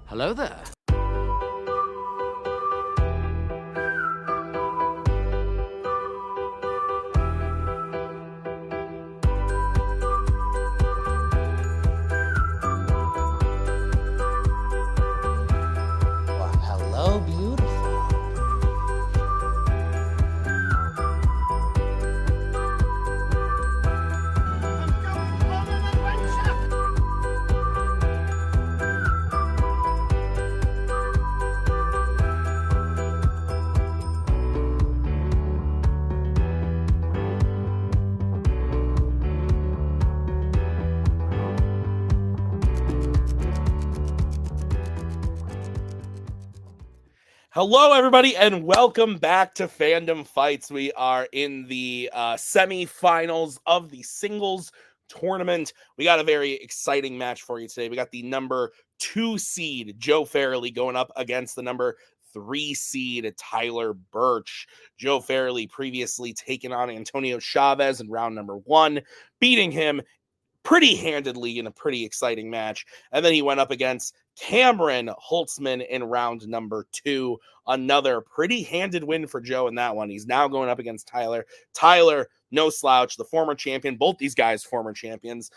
Hello there. Well, hello, beautiful. Hello, everybody, and welcome back to Fandom Fights. We are in the semifinals of the singles tournament. We got a very exciting match for you today. We got the number 2 seed, Joe Farrelly, going up against the number 3 seed, Tyler Burch. Joe Farrelly previously taken on Antonio Chavez in round number 1, beating him pretty handedly in a pretty exciting match. And then he went up against Cameron Holtzman in round number 2. Another pretty handed win for Joe in that one. He's now going up against Tyler. Tyler, no slouch, the former champion. Both these guys, former champions.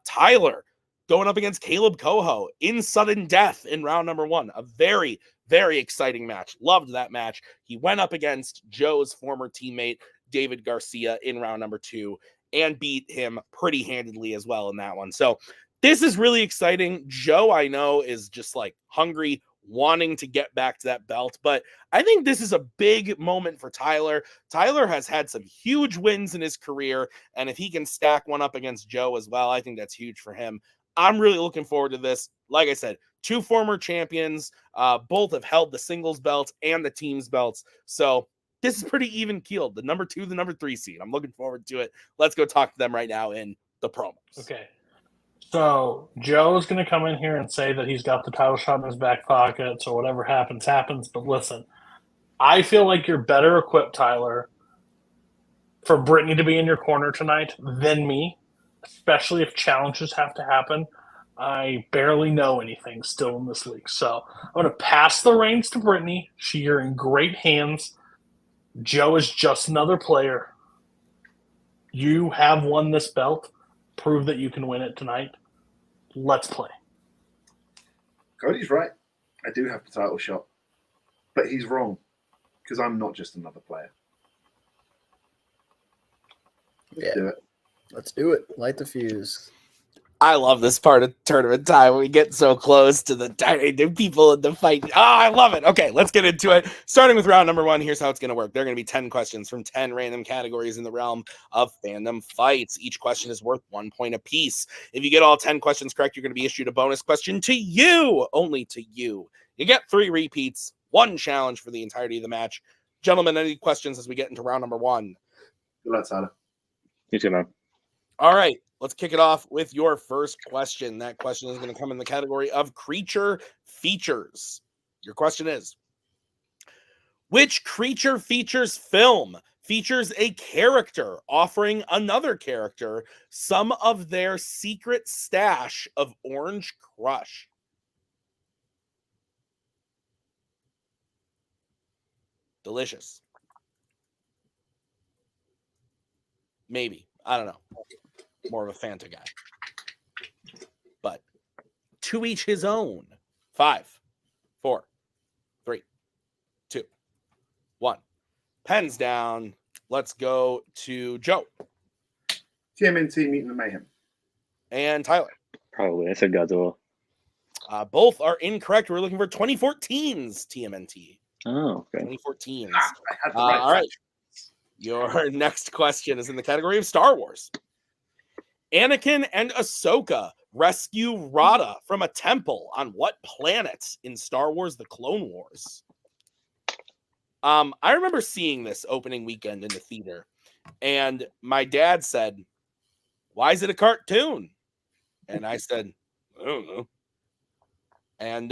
Tyler going up against Caleb Coho in sudden death in round number 1. A very, very exciting match. Loved that match. He went up against Joe's former teammate, David Garcia, in round number 2. And beat him pretty handedly as well in that one. So this is really exciting. Joe, I know, is just like hungry, wanting to get back to that belt. But I think this is a big moment for Tyler. Tyler has had some huge wins in his career. And if he can stack one up against Joe as well, I think that's huge for him. I'm really looking forward to this. Like I said, 2 former champions, both have held the singles belt and the teams belts. So this is pretty even keeled. The number 2, the number 3 seed. I'm looking forward to it. Let's go talk to them right now in the promos. Okay. So Joe is going to come in here and say that he's got the title shot in his back pocket, so whatever happens, happens. But listen, I feel like you're better equipped, Tyler, for Brittany to be in your corner tonight than me, especially if challenges have to happen. I barely know anything still in this league. So I'm going to pass the reins to Brittany. You're in great hands. Joe is just another player. You have won this belt. Prove that you can win it tonight. Let's play. Cody's right. I do have the title shot. But he's wrong. Because I'm not just another player. Let's do it. Let's do it. Light the fuse. I love this part of tournament time when we get so close to the people in the fight. Oh, I love it. Okay, let's get into it. Starting with round number 1, here's how it's going to work. There are going to be 10 questions from 10 random categories in the realm of fandom fights. Each question is worth 1 point apiece. If you get all 10 questions correct, you're going to be issued a bonus question to you, only to you. You get 3 repeats, 1 challenge for the entirety of the match. Gentlemen, any questions as we get into round number 1? Good luck, Tyler. You too, man. All right. Let's kick it off with your first question. That question is going to come in the category of creature features. Your question is, which creature features film features a character offering another character some of their secret stash of Orange Crush? Delicious. Maybe. I don't know. More of a Fanta guy. But to each his own. 5, 4, 3, 2, 1. Pens down. Let's go to Joe. TMNT Meeting the Mayhem. And Tyler. Probably. I said Godzilla. Both are incorrect. We're looking for 2014's TMNT. Oh, okay. 2014's. I had the right All right. Your next question is in the category of Star Wars. Anakin and Ahsoka rescue Rada from a temple on what planet in Star Wars The Clone Wars? I remember seeing this opening weekend in the theater, and my dad said, "Why is it a cartoon?" And I said, "I don't know." And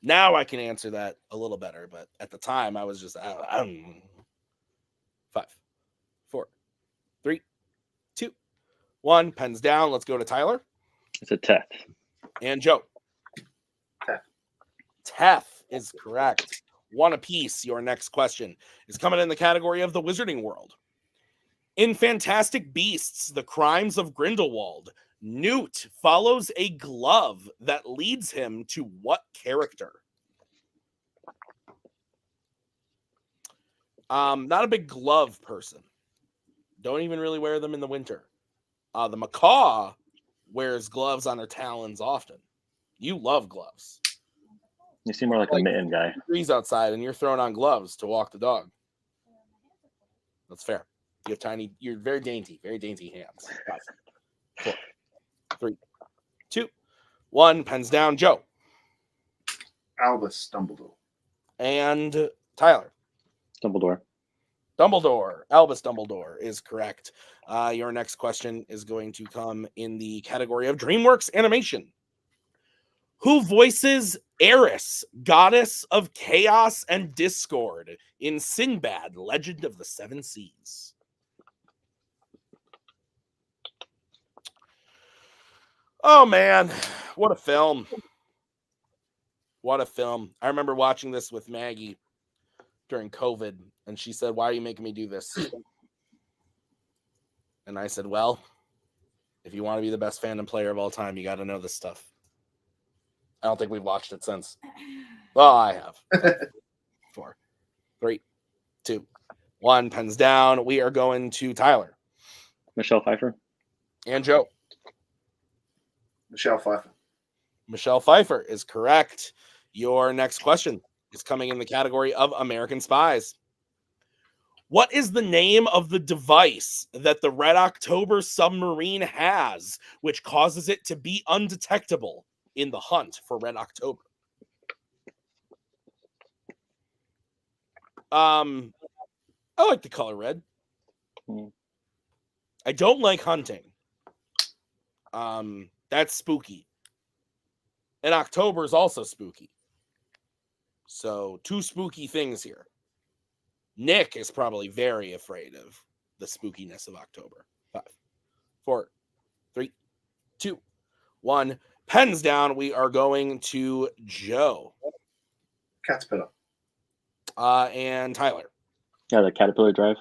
now I can answer that a little better, but at the time I was just, I don't know. 5, 4, 3, 2, 1. Pens down. Let's go to Tyler. It's a Teth. And Joe. Teth. Teth is correct. One apiece. Your next question is coming in the category of the Wizarding World. In Fantastic Beasts, The Crimes of Grindelwald, Newt follows a glove that leads him to what character? Not a big glove person. Don't even really wear them in the winter. The macaw wears gloves on her talons often. You love gloves. You seem more like a mitten guy. Degrees outside, and you're throwing on gloves to walk the dog. That's fair. You're very dainty hands. 5, 4, 3, 2, 1. Pens down. Joe. Albus Dumbledore. And Tyler. Dumbledore. Albus Dumbledore is correct. Your next question is going to come in the category of DreamWorks animation. Who voices Eris, goddess of chaos and discord, in Sinbad, Legend of the Seven Seas? Oh, man. What a film. What a film. I remember watching this with Maggie during COVID, and she said, "Why are you making me do this?" And I said, "Well, if you want to be the best fandom player of all time, you got to know this stuff." I don't think we've watched it since. Well, I have. 4, 3, 2, 1. Pens down. We are going to Tyler. Michelle Pfeiffer. And Joe. Michelle Pfeiffer. Michelle Pfeiffer is correct. Your next question is coming in the category of American Spies. What is the name of the device that the Red October submarine has, which causes it to be undetectable in the hunt for Red October? I like the color red. I don't like hunting. That's spooky. And October is also spooky. So, 2 spooky things here. Nick is probably very afraid of the spookiness of October. 5, 4, 3, 2, 1. Pens down. We are going to Joe. Caterpillar. And Tyler. Yeah, the Caterpillar Drive.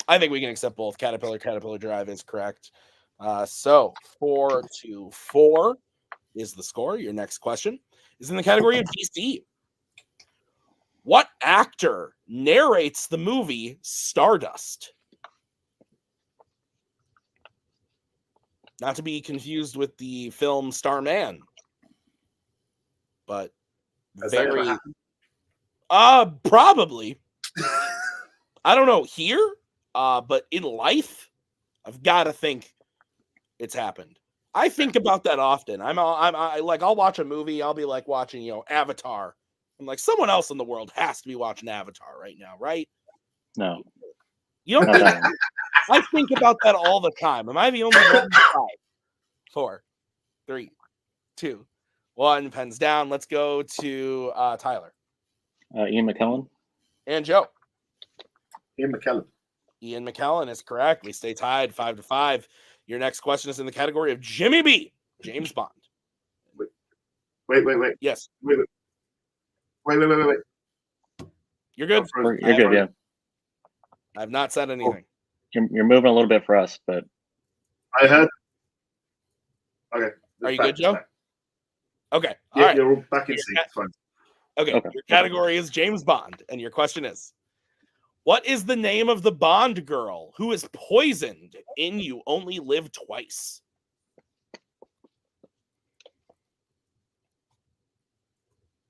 I think we can accept both. Caterpillar Drive is correct. So 4-4 is the score. Your next question is in the category of DC. What actor narrates the movie Stardust? Not to be confused with the film Starman, but Has that ever very happened? Probably. I don't know here, but in life, I've got to think it's happened. I think about that often. I'll watch a movie. I'll be like watching, Avatar. I'm like, someone else in the world has to be watching Avatar right now, right? No. You don't Not think that one. I think about that all the time. Am I the only one? 5, 4, 3, 2, 1. Pens down. Let's go to Tyler. Ian McKellen. And Joe. Ian McKellen. Ian McKellen is correct. We stay tied 5-5. Your next question is in the category of Jimmy B. James Bond. Wait. Yes. Wait. You're good. You're good, yeah. I've not said anything. You're moving a little bit for us, but I heard. Okay. Are you good, Joe? Okay. Yeah, All right. you're back in seat. It's fine. Okay. Okay. Your category is James Bond, and your question is, what is the name of the Bond girl who is poisoned in You Only Live Twice?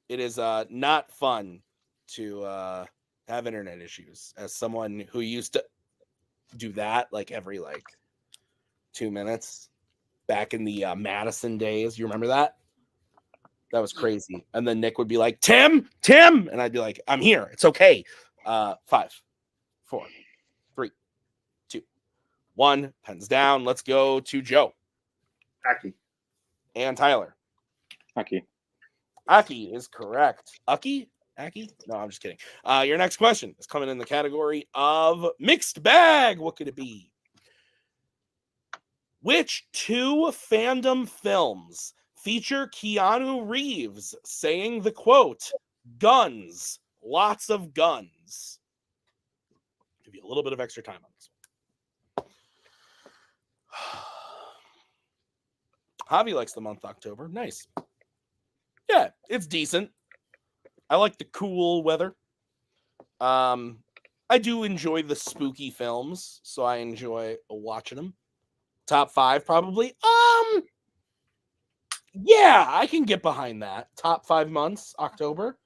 It is not fun to have internet issues as someone who used to do that every 2 minutes back in the Madison days. You remember that? That was crazy. And then Nick would be like, Tim, and I'd be like, I'm here. It's okay. 5, 4, 3, 2, 1. Pens down. Let's go to Joe. Aki. And Tyler. Aki is correct. Aki? No, I'm just kidding. Your next question is coming in the category of mixed bag. What could it be? Which 2 Fandom films feature Keanu Reeves saying the quote, "Guns, lots of guns"? Give you a little bit of extra time on this one. Javi likes the month October. Nice. Yeah, it's decent. I like the cool weather. I do enjoy the spooky films, so I enjoy watching them. Top 5, probably. Yeah, I can get behind that. Top 5 months, October.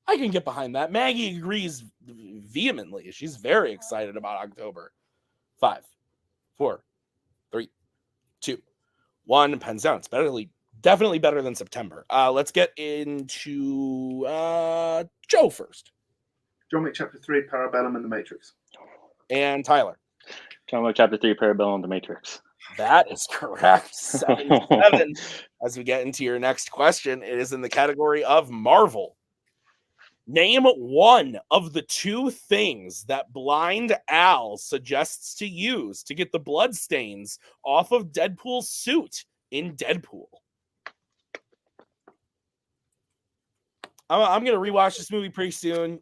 I can get behind that. Maggie agrees vehemently. She's very excited about October. 5, 4, 3, 2, 1. Pens down. It's definitely better than September. Let's get into Joe first. John Wick Chapter 3, Parabellum, and The Matrix. And Tyler. John Wick Chapter 3, Parabellum, and The Matrix. That is correct. 7-7. As we get into your next question, it is in the category of Marvel. Name one of the 2 things that Blind Al suggests to use to get the blood stains off of Deadpool's suit in Deadpool. I'm going to rewatch this movie pretty soon.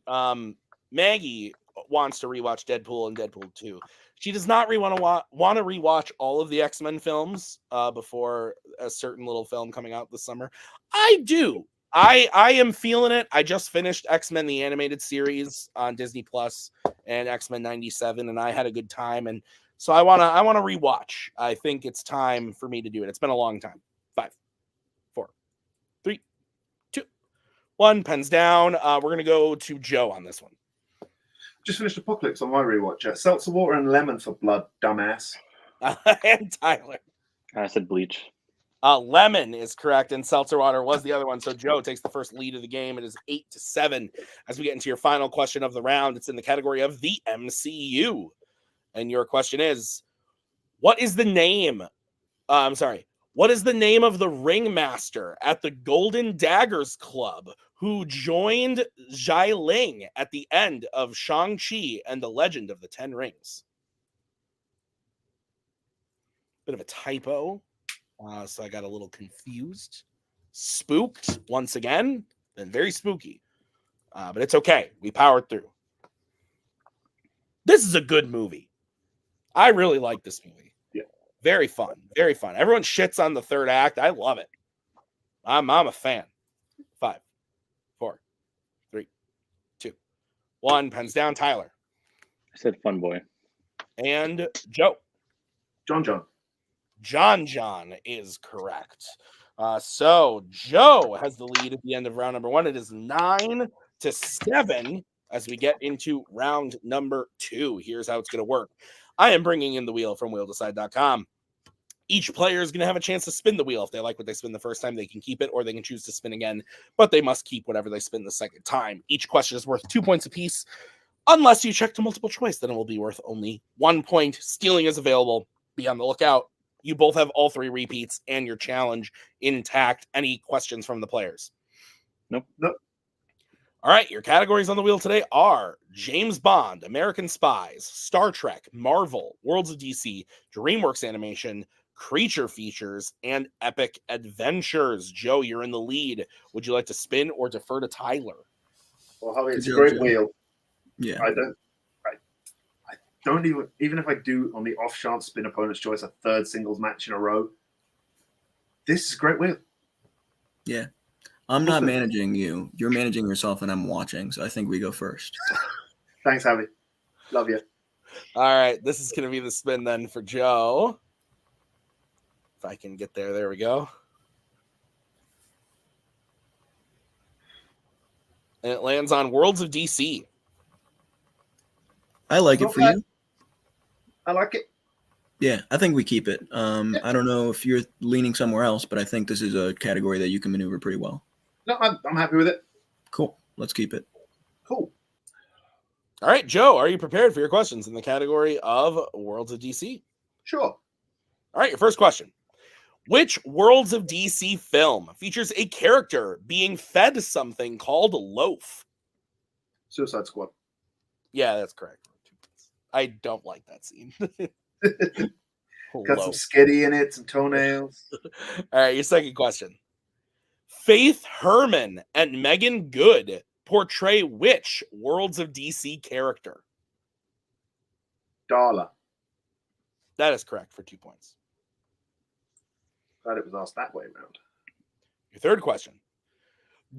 Maggie wants to rewatch Deadpool and Deadpool 2. She does not want to rewatch all of the X-Men films before a certain little film coming out this summer. I do. I am feeling it. I just finished X-Men the animated series on Disney Plus and X-Men 97, and I had a good time. And so I want to rewatch. I think it's time for me to do it. It's been a long time. 5, 4, 3, 2, 1. Pens down. We're gonna go to Joe on this one. Just finished Apocalypse on my rewatch. Seltzer water and lemon for blood, dumbass. And Tyler. I said Bleach. Lemon is correct, and seltzer water was the other one. So Joe takes the first lead of the game. It is 8-7. As we get into your final question of the round, it's in the category of the MCU. And your question is, what is the name? What is the name of the ringmaster at the Golden Daggers Club who joined Zhai Ling at the end of Shang-Chi and the Legend of the Ten Rings? Bit of a typo. So I got a little confused. Spooked once again. Been very spooky. But it's okay. We powered through. This is a good movie. I really like this movie. Yeah. Very fun. Very fun. Everyone shits on the third act. I love it. I'm a fan. 5, 4, 3, 2, 1. Pens down. Tyler. I said Fun Boy. And Joe. John is correct. So Joe has the lead at the end of round number 1. It is 9-7 as we get into round number 2. Here's how it's going to work. I am bringing in the wheel from wheeldecide.com. Each player is going to have a chance to spin the wheel. If they like what they spin the first time, they can keep it, or they can choose to spin again, but they must keep whatever they spin the second time. Each question is worth 2 points apiece. Unless you check to multiple choice, then it will be worth only 1 point. Stealing is available. Be on the lookout. You both have all 3 repeats and your challenge intact. Any questions from the players? Nope. All right, your categories on the wheel today are James Bond, American Spies, Star Trek, Marvel, Worlds of DC, DreamWorks Animation, Creature Features, and Epic Adventures. Joe, you're in the lead. Would you like to spin or defer to Tyler? Well, Javi, it's a Joe, great Joe. wheel. Yeah. I don't even if I do on the off chance spin opponent's choice a third singles match in a row. This is a great wheel. Yeah. I'm not managing you. You're managing yourself, and I'm watching. So I think we go first. Thanks, Javi. Love you. All right, this is going to be the spin then for Joe. If I can get there. There we go. And it lands on Worlds of DC. I like it for you. I like it. Yeah, I think we keep it. I don't know if you're leaning somewhere else, but I think this is a category that you can maneuver pretty well. No, I'm happy with it. Cool. Let's keep it. Cool. All right, Joe, are you prepared for your questions in the category of Worlds of DC? Sure. All right, your first question. Which Worlds of DC film features a character being fed something called loaf? Suicide Squad. Yeah, that's correct. I don't like that scene. Got some skitty in it, some toenails. All right, your second question. Faith Herman and Megan Good portray which Worlds of DC character? Darla. That is correct for 2 points. Glad it was asked that way around. Your third question.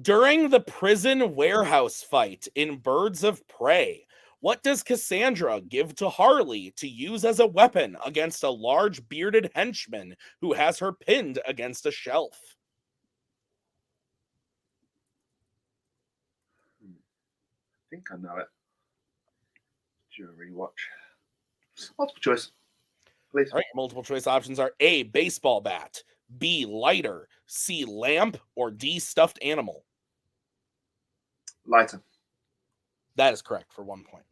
During the prison warehouse fight in Birds of Prey, what does Cassandra give to Harley to use as a weapon against a large bearded henchman who has her pinned against a shelf? I think I know it. Jury watch. Multiple choice, please. All right, your multiple choice options are A, baseball bat, B, lighter, C, lamp, or D, stuffed animal. Lighter. That is correct for 1 point.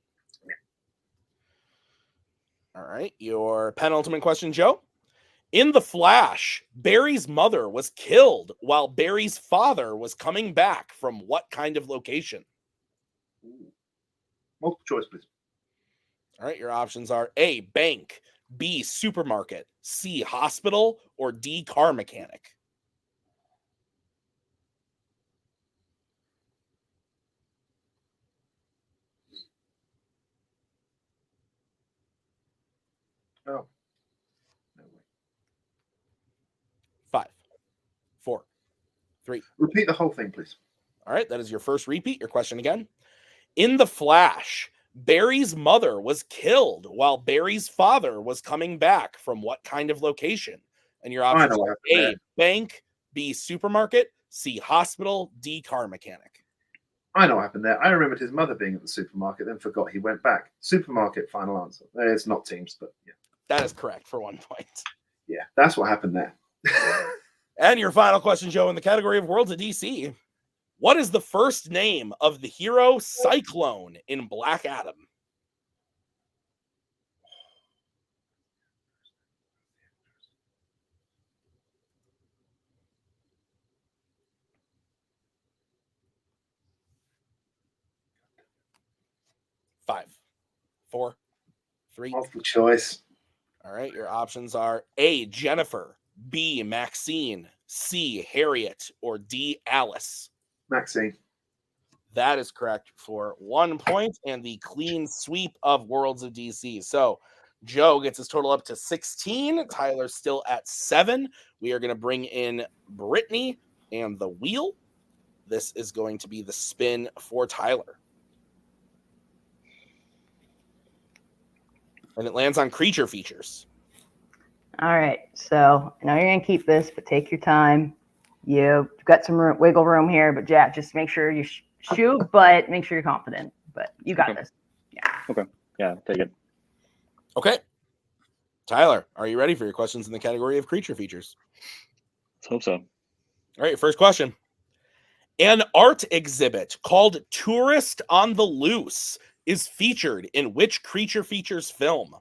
All right, your penultimate question, Joe. In The Flash, Barry's mother was killed while Barry's father was coming back from what kind of location? Ooh. Multiple choice, please. All right, your options are A, bank, B, supermarket, C, hospital, or D, car mechanic. Oh. No way. 5, 4, 3. Repeat the whole thing, please. All right, that is your first repeat. Your question again. In The Flash, Barry's mother was killed while Barry's father was coming back from what kind of location? And your options know what are happened A, there. bank, B, supermarket, C, hospital, D, car mechanic. I know what happened there. I remembered his mother being at the supermarket, then forgot he went back. Supermarket, final answer. It's not teams, but yeah. That is correct for 1 point. Yeah, that's what happened there. And your final question, Joe, in the category of Worlds of DC. What is the first name of the hero Cyclone in Black Adam? Five, 4, 3. Multiple choice. All right, your options are A, Jennifer, B, Maxine, C, Harriet, or D, Alice. Maxine. That is correct for 1 point and the clean sweep of Worlds of DC. So Joe gets his total up to 16. Tyler's still at 7. We are going to bring in Brittany and the wheel. This is going to be the spin for Tyler. And it lands on creature features. All right, so I know you're going to keep this, but take your time. You've got some wiggle room here, but Jack, just make sure you shoot, but make sure you're confident. But you got this. Yeah. Okay. Yeah, take it. Okay. Tyler, are you ready for your questions in the category of creature features? Let's hope so. All right, first question. An art exhibit called Tourist on the Loose is featured in which creature features film?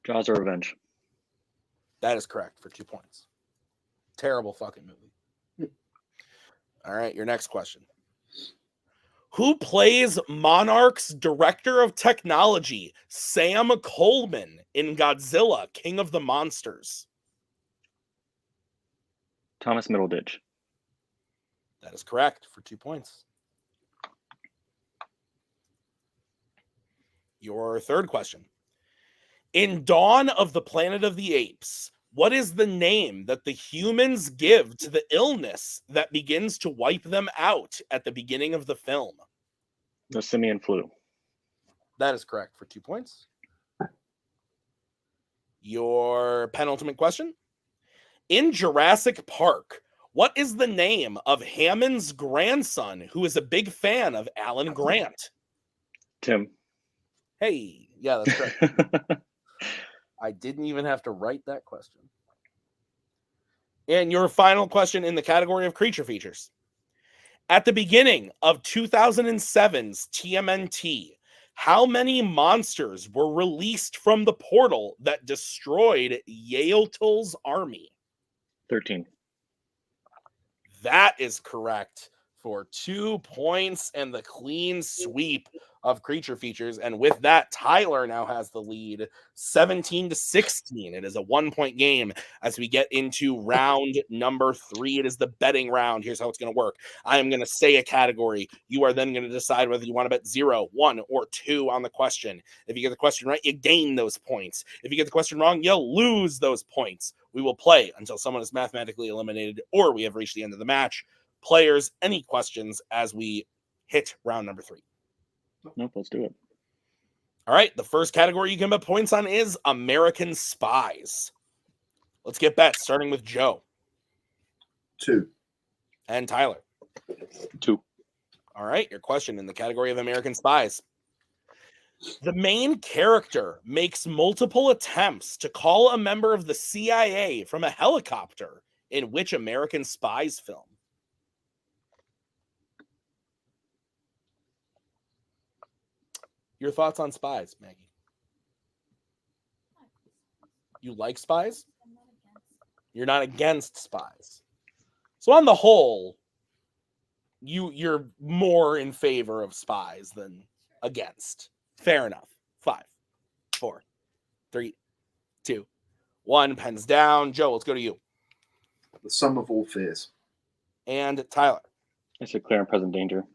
Jaws of Revenge. That is correct for 2 points. Terrible fucking movie. All right, your next question. Who plays Monarch's director of technology, Sam Coleman, in Godzilla, King of the Monsters? Thomas Middleditch. That is correct for 2 points. Your third question. In Dawn of the Planet of the Apes, what is the name that the humans give to the illness that begins to wipe them out at the beginning of the film? The Simian Flu. That is correct for 2 points. Your penultimate question. In Jurassic Park, what is the name of Hammond's grandson who is a big fan of Alan Grant? Tim. Hey, yeah, that's correct. I didn't even have to write that question. And your final question in the category of creature features. At the beginning of 2007's TMNT, how many monsters were released from the portal that destroyed Yaeltel's army? 13. That is correct for 2 points and the clean sweep of creature features. And with that, Tyler now has the lead 17-16. It is a 1-point game as we get into round number 3. It is the betting round. Here's how it's going to work. I am going to say a category. You are then going to decide whether you want to bet 0, 1, or 2 on the question. If you get the question right, you gain those points. If you get the question wrong, you'll lose those points. We will play until someone is mathematically eliminated or we have reached the end of the match. Players, any questions as we hit round number 3? Nope, let's do it. All right, the first category you can bet points on is American Spies. Let's get bets, starting with Joe. 2. And Tyler. 2. All right, your question in the category of American Spies. The main character makes multiple attempts to call a member of the CIA from a helicopter in which American Spies film? Your thoughts on Spies, Maggie? You like Spies? You're not against Spies. So on the whole, you're more in favor of Spies than against. Fair enough. 5, 4, 3, 2, 1. Pens down. Joe, let's go to you. The sum of all fears. And Tyler. I said clear and present danger.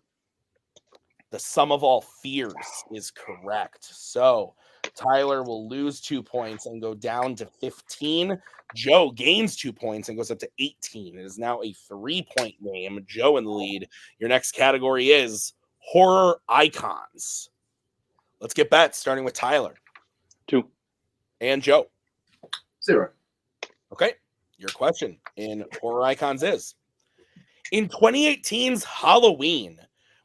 The sum of all fears is correct. So Tyler will lose 2 points and go down to 15. Joe gains 2 points and goes up to 18. It is now a 3-point game. Joe in the lead. Your next category is horror icons. Let's get bets, starting with Tyler. 2. And Joe. 0. Okay. Your question in horror icons is, in 2018's Halloween,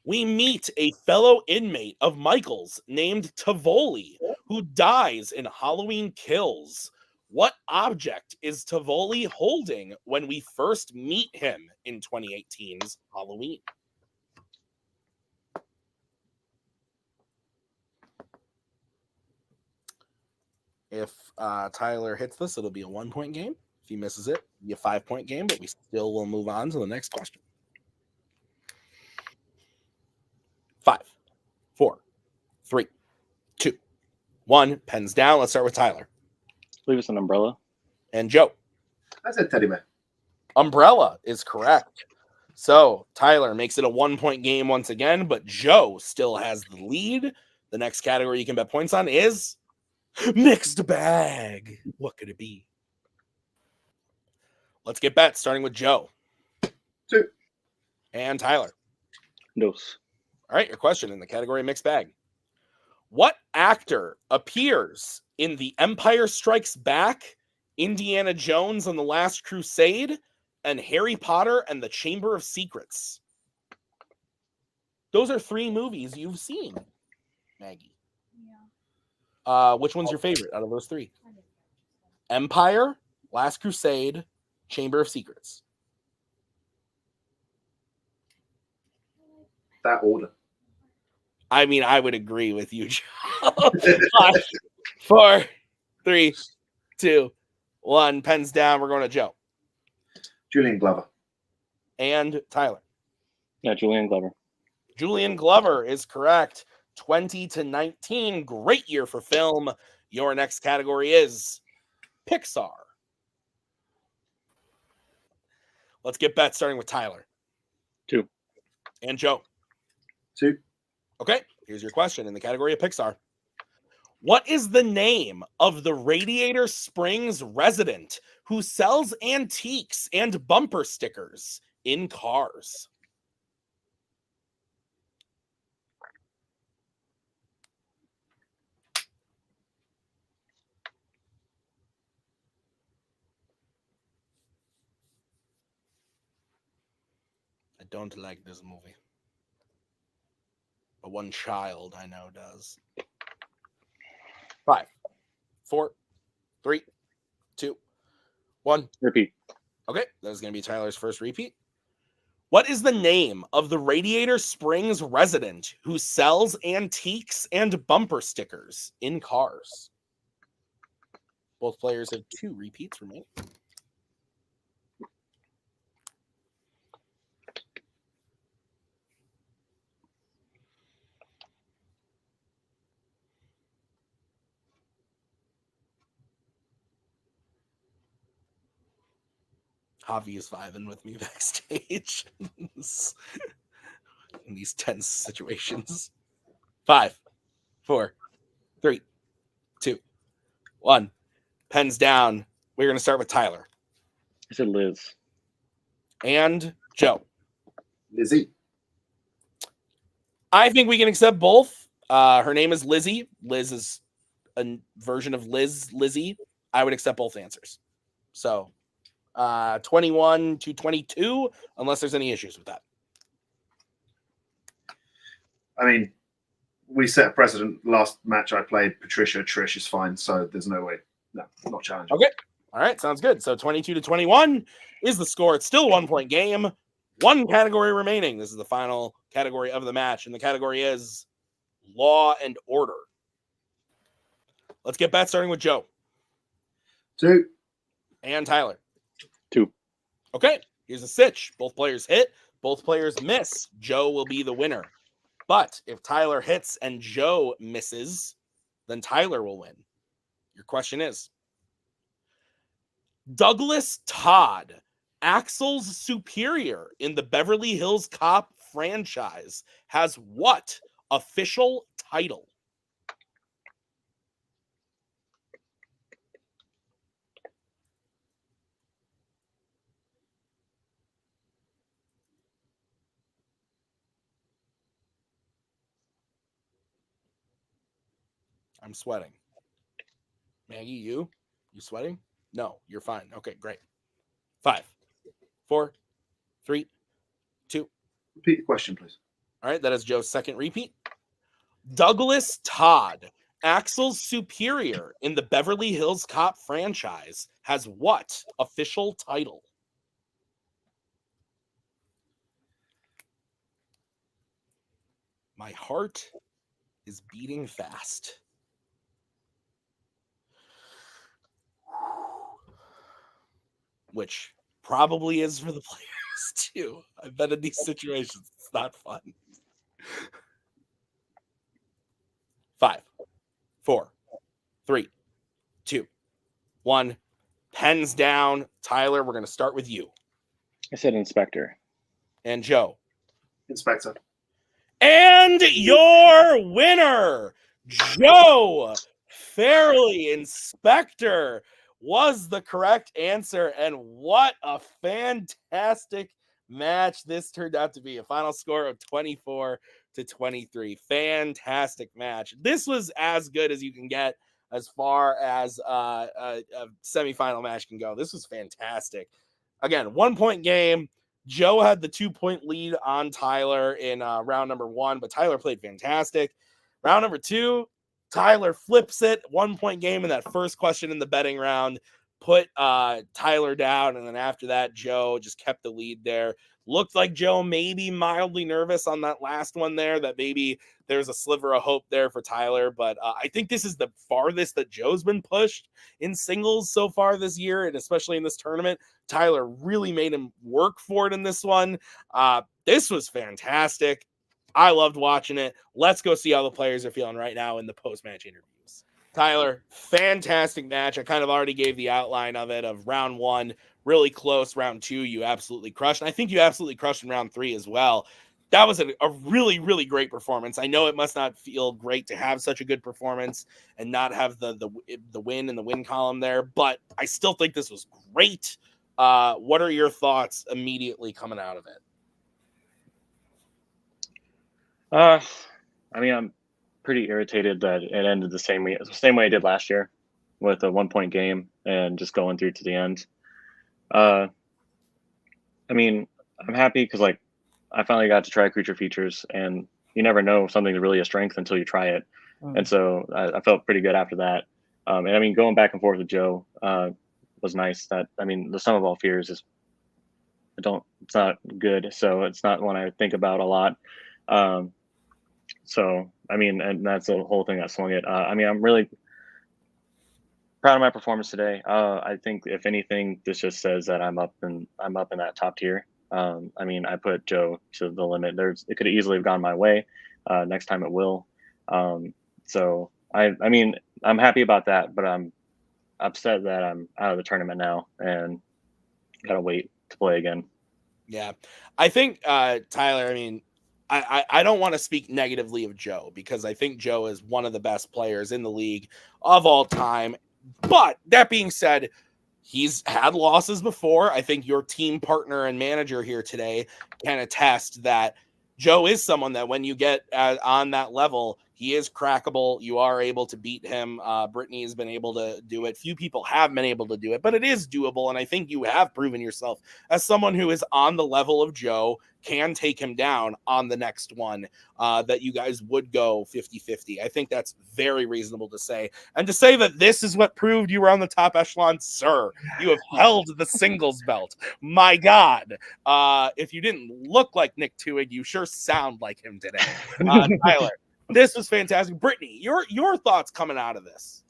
we meet a fellow inmate of Michael's named Tivoli who dies in Halloween Kills. What object is Tivoli holding when we first meet him in 2018's Halloween? If Tyler hits this, it'll be a 1-point game. If he misses it, it'll be a 5-point game, but we still will move on to the next question. 5, 4, 3, 2, 1. Pens down. Let's start with Tyler. I believe it's an umbrella. And Joe. I said teddy bear. Umbrella is correct. So Tyler makes it a 1-point game once again, but Joe still has the lead. The next category you can bet points on is mixed bag. What could it be? Let's get bets, starting with Joe. 2. And Tyler. Dos. All right, your question in the category mixed bag. What actor appears in The Empire Strikes Back, Indiana Jones and the Last Crusade, and Harry Potter and the Chamber of Secrets? Those are 3 movies you've seen, Maggie. Yeah. Which one's your favorite out of those 3? Empire, Last Crusade, Chamber of Secrets. That order. I mean, I would agree with you, Joe. 5, 4, 3, 2, 1. Pens down. We're going to Joe. Julian Glover. And Tyler. Yeah, Julian Glover. Julian Glover is correct. 20-19. Great year for film. Your next category is Pixar. Let's get bets, starting with Tyler. 2. And Joe. 2. Okay, here's your question in the category of Pixar. What is the name of the Radiator Springs resident who sells antiques and bumper stickers in cars? I don't like this movie. But one child I know does. 5, 4, 3, 2, 1. Repeat. Okay, that is going to be Tyler's first repeat. What is the name of the Radiator Springs resident who sells antiques and bumper stickers in cars? Both players have 2 repeats remaining. Javi is vibing with me backstage in these tense situations. 5, 4, 3, 2, 1. Pens down. We're going to start with Tyler. I said Liz. And Joe. Lizzie. I think we can accept both. Her name is Lizzie. Liz is a version of Lizzie. I would accept both answers. So 21 to 22, unless there's any issues with that. I mean, we set a precedent. Last match I played, Patricia, Trish is fine. So there's no way. No, not challenging. Okay. All right. Sounds good. So 22 to 21 is the score. It's still a 1-point game. One category remaining. This is the final category of the match. And the category is Law and Order. Let's get back starting with Joe. 2. And Tyler. 2. Okay. Here's a sitch. Both players hit. Both players miss. Joe will be the winner. But if Tyler hits and Joe misses, then Tyler will win. Your question is, Douglas Todd, Axel's superior in the Beverly Hills Cop franchise, has what official title? I'm sweating. Maggie, you sweating? No, you're fine. Okay, great. 5, 4, 3, 2. Repeat the question, please. All right, that is Joe's second repeat. Douglas Todd, Axel's superior in the Beverly Hills Cop franchise, has what official title? My heart is beating fast. Which probably is for the players too. I bet in these situations it's not fun. 5, 4, 3, 2, 1. Pens down. Tyler, we're going to start with you. I said Inspector. And Joe. Inspector. And your winner, Joe Farrelly, Inspector, was the correct answer. And what a fantastic match this turned out to be. A final score of 24 to 23. Fantastic match. This was as good as you can get as far as a semifinal match can go. This was fantastic. Again, 1-point game. Joe had the 2-point lead on Tyler in round number 1, but Tyler played fantastic. Round number 2, Tyler flips it. 1-point game in that first question in the betting round, put Tyler down. And then after that, Joe just kept the lead there. Looked like Joe maybe mildly nervous on that last one there, that maybe there's a sliver of hope there for Tyler. But I think this is the farthest that Joe's been pushed in singles so far this year, and especially in this tournament. Tyler really made him work for it in this one. This was fantastic. I loved watching it. Let's go see how the players are feeling right now in the post-match interviews. Tyler, fantastic match. I kind of already gave the outline of it, of round 1, really close. Round 2, you absolutely crushed. And I think you absolutely crushed in round 3 as well. That was a really, really great performance. I know it must not feel great to have such a good performance and not have the win in the win column there, but I still think this was great. What are your thoughts immediately coming out of it? I mean, I'm pretty irritated that it ended the same way it did last year, with a 1-point game and just going through to the end. I mean, I'm happy because like I finally got to try creature features, and you never know if something's really a strength until you try it. And so I felt pretty good after that. And I mean, going back and forth with Joe was nice. That, I mean, the sum of all fears is it's not good. So it's not one I think about a lot. So, I mean, and that's the whole thing that swung it. I mean, I'm really proud of my performance today. I think if anything, this just says that I'm up in that top tier. I mean, I put Joe to the limit. It could easily have gone my way. Next time it will. So I mean, I'm happy about that, but I'm upset that I'm out of the tournament now and gotta wait to play again. Yeah, I think Tyler. I mean, I don't want to speak negatively of Joe because I think Joe is one of the best players in the league of all time. But that being said, he's had losses before. I think your team partner and manager here today can attest that Joe is someone that when you get on that level, he is crackable. You are able to beat him. Brittany has been able to do it. Few people have been able to do it, but it is doable. And I think you have proven yourself as someone who is on the level of Joe, can take him down on the next one, that you guys would go 50-50. I think that's very reasonable to say. And to say that this is what proved you were on the top echelon, sir, you have held the singles belt. My God. If you didn't look like Nick Tuig, you sure sound like him today. Tyler, this was fantastic. Brittany, your thoughts coming out of this?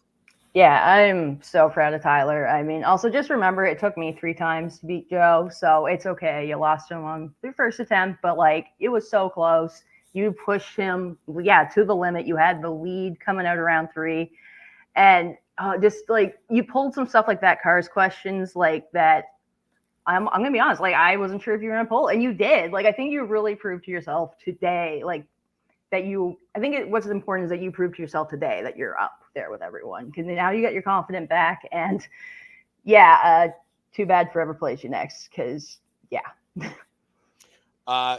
Yeah, I'm so proud of Tyler. I mean, also just remember it took me 3 times to beat Joe, so it's okay. You lost him on the first attempt, but like it was so close. You pushed him, to the limit. You had the lead coming out around 3, and just like you pulled some stuff like that, cars questions like that. I'm gonna be honest, like I wasn't sure if you were gonna pull, and you did. Like I think you really proved to yourself today, like that what's important is that you proved to yourself today that you're up there with everyone, because now you got your confidence back. And too bad forever plays you next, because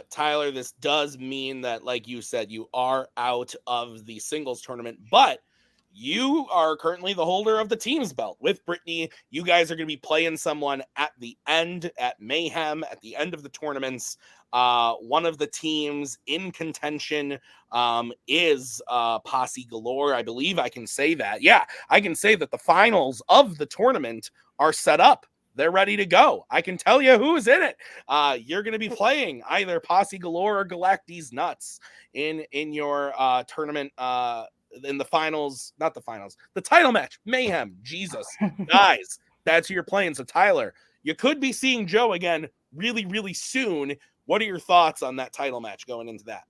Tyler, this does mean that, like you said, you are out of the singles tournament, but you are currently the holder of the team's belt with Brittany. You guys are going to be playing someone at the end, at Mayhem, at the end of the tournaments. One of the teams in contention is Posse Galore. I believe I can say that. Yeah, I can say that the finals of the tournament are set up. They're ready to go. I can tell you who's in it. You're going to be playing either Posse Galore or Galacti's Nuts in your tournament, in the finals, not the finals, the title match, Mayhem. Jesus, guys, that's who you're playing. So Tyler, you could be seeing Joe again really, really soon. What are your thoughts on that title match going into that?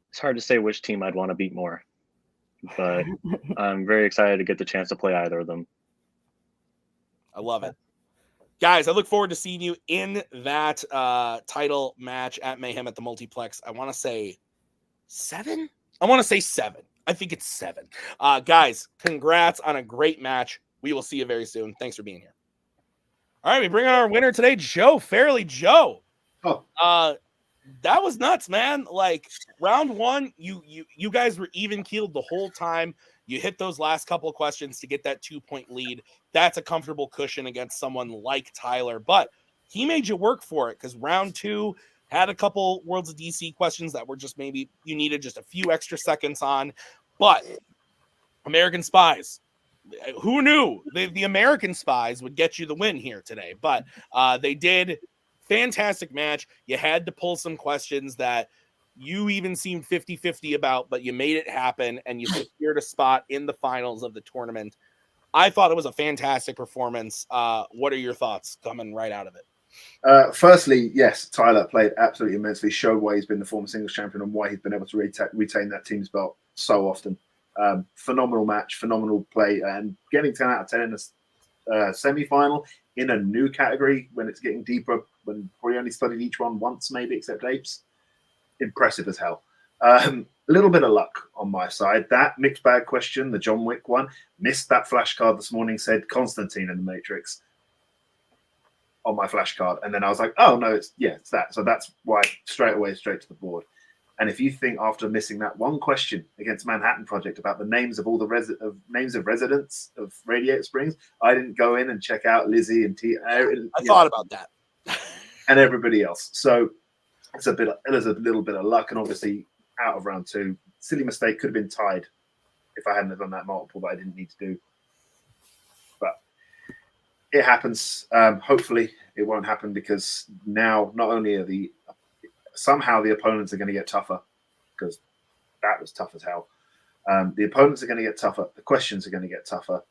It's hard to say which team I'd want to beat more, but I'm very excited to get the chance to play either of them. I love it. Guys, I look forward to seeing you in that title match at Mayhem at the Multiplex. I want to say 7? I want to say 7. I think it's 7. Guys, congrats on a great match. We will see you very soon. Thanks for being here. All right, we bring on our winner today, Joe Farrelly. Joe, that was nuts, man. Like round 1, you guys were even keeled the whole time. You hit those last couple of questions to get that 2-point lead. That's a comfortable cushion against someone like Tyler, but he made you work for it because round 2 had a couple Worlds of DC questions that were just maybe you needed just a few extra seconds on. But American Spies, who knew the American Spies would get you the win here today? But they did. Fantastic match. You had to pull some questions that you even seemed 50-50 about, but you made it happen and you secured a spot in the finals of the tournament. I thought it was a fantastic performance. What are your thoughts coming right out of it? Firstly, yes, Tyler played absolutely immensely, showed why he's been the former singles champion and why he's been able to retain that team's belt so often. Phenomenal match, phenomenal play, and getting 10 out of 10 in a semi-final in a new category when it's getting deeper, when probably only studied each one once, maybe, except Apes. Impressive as hell. A little bit of luck on my side. That mixed bag question, the John Wick one, missed that flashcard this morning, said Constantine in the Matrix on my flashcard. And then I was like, oh, no, it's that. So that's why straight to the board. And if you think after missing that one question against Manhattan Project about the names of all the names of residents of Radiator Springs, I didn't go in and check out Lizzie and T. I thought about that. And everybody else. So there's a little bit of luck, and obviously out of round 2, silly mistake, could have been tied if I hadn't have done that multiple that I didn't need to do. But it happens. Hopefully it won't happen, because now not only are somehow the opponents are going to get tougher, because that was tough as hell. The opponents are going to get tougher. The questions are going to get tougher.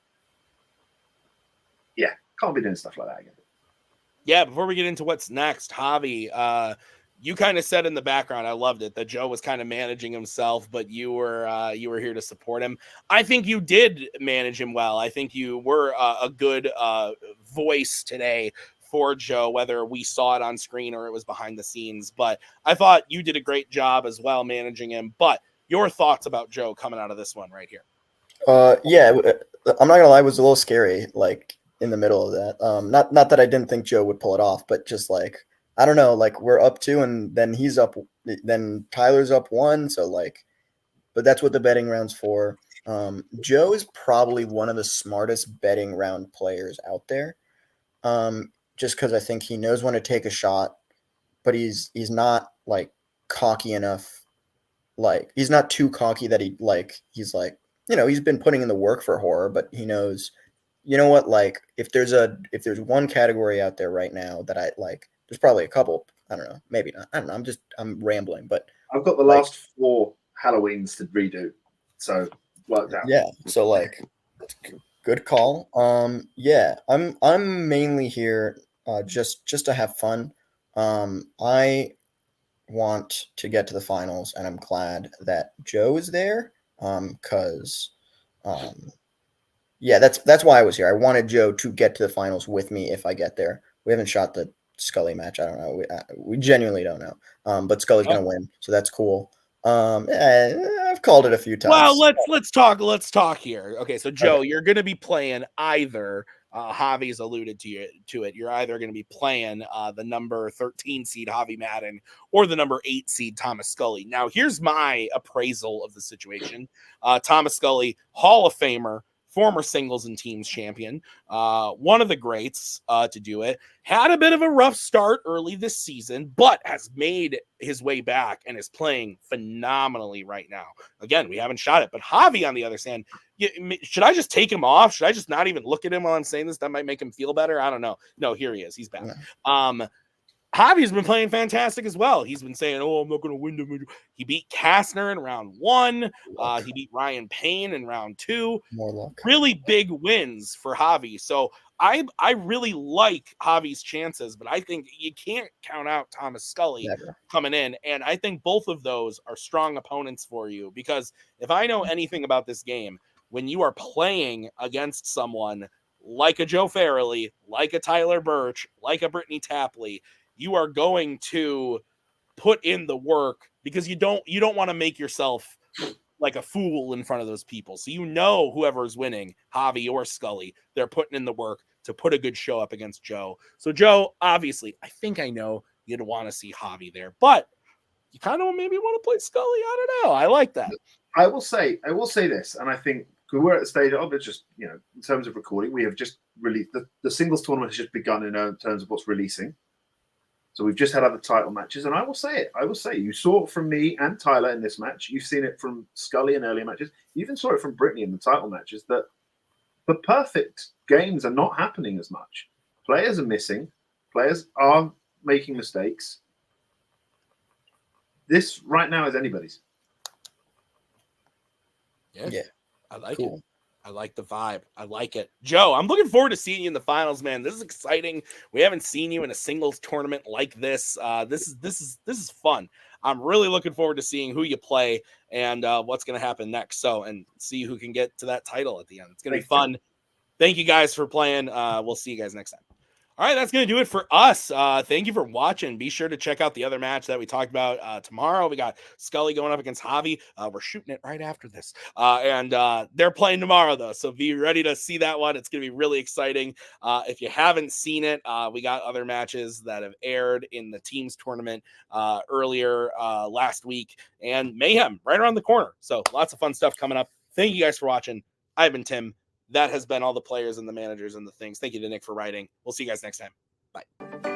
Yeah, can't be doing stuff like that again. Yeah, before we get into what's next, Javi, you kind of said in the background, I loved it, that Joe was kind of managing himself, but you were here to support him. I think you did manage him well. I think you were a good voice today for Joe, whether we saw it on screen or it was behind the scenes. But I thought you did a great job as well managing him. But your thoughts about Joe coming out of this one right here? Yeah, I'm not gonna lie, it was a little scary, like in the middle of that. Not that I didn't think Joe would pull it off, but just like I don't know, like we're up 2 and then he's up, then Tyler's up 1, so like, but that's what the betting round's for. Joe is probably one of the smartest betting round players out there. Just because I think he knows when to take a shot, but he's not like cocky enough. Like he's not too cocky that he's like, he's been putting in the work for horror, but he knows, you know what, like if there's one category out there right now that I like, there's probably a couple. I don't know, maybe not. I don't know. I'm rambling, but I've got the last 4 Halloweens to redo, so worked out. Yeah, so like, good call. Yeah, I'm mainly here just to have fun. I want to get to the finals, and I'm glad that Joe is there. Because yeah, that's why I was here. I wanted Joe to get to the finals with me if I get there. We haven't shot the Scully match. I don't know. We genuinely don't know. But Scully's gonna win, so that's cool. I've called it a few times. Well, let's talk here. Okay, so Joe, you're going to be playing either. Javi's alluded to it. You're either going to be playing the number 13 seed Javi Madden or the number 8 seed Thomas Scully. Now, here's my appraisal of the situation. Thomas Scully, Hall of Famer, former singles and teams champion, one of the greats to do it. Had a bit of a rough start early this season, but has made his way back and is playing phenomenally right now. Again, we haven't shot it, but Javi, on the other hand, should I just take him off? Should I just not even look at him while I'm saying this? That might make him feel better. I don't know. No, here he is. He's back. Yeah. Javi's been playing fantastic as well. He's been saying, "Oh, I'm not going to win the." He beat Kastner in round 1. He beat Ryan Payne in round 2. More luck. Really big wins for Javi. So I really like Javi's chances, but I think you can't count out Thomas Scully coming in. And I think both of those are strong opponents for you, because if I know anything about this game, when you are playing against someone like a Joe Farrelly, like a Tyler Burch, like a Brittany Tapley, you are going to put in the work, because you don't want to make yourself like a fool in front of those people. So whoever is winning, Javi or Scully, they're putting in the work to put a good show up against Joe. So Joe, obviously, I think I know you'd want to see Javi there, but you kind of maybe want to play Scully. I don't know. I like that. I will say this, and I think we're at the stage of it, just in terms of recording, we have just released the singles tournament has just begun in terms of what's releasing. So we've just had other title matches, and I will say you saw it from me and Tyler in this match. You've seen it from Scully in earlier matches. You even saw it from Brittany in the title matches, that the perfect games are not happening as much. Players are missing. Players are making mistakes. This right now is anybody's. Yeah. I like it. I like the vibe. I like it. Joe, I'm looking forward to seeing you in the finals, man. This is exciting. We haven't seen you in a singles tournament like this. This is fun. I'm really looking forward to seeing who you play and what's going to happen next. So, and see who can get to that title at the end. It's going to be fun. Thank you guys for playing. We'll see you guys next time. All right, that's going to do it for us. Thank you for watching. Be sure to check out the other match that we talked about tomorrow. We got Scully going up against Javi. We're shooting it right after this. And they're playing tomorrow, though. So be ready to see that one. It's going to be really exciting. If you haven't seen it, we got other matches that have aired in the teams tournament earlier last week. And Mayhem right around the corner. So lots of fun stuff coming up. Thank you guys for watching. I've been Tim. That has been all the players and the managers and the things. Thank you to Nick for writing. We'll see you guys next time. Bye.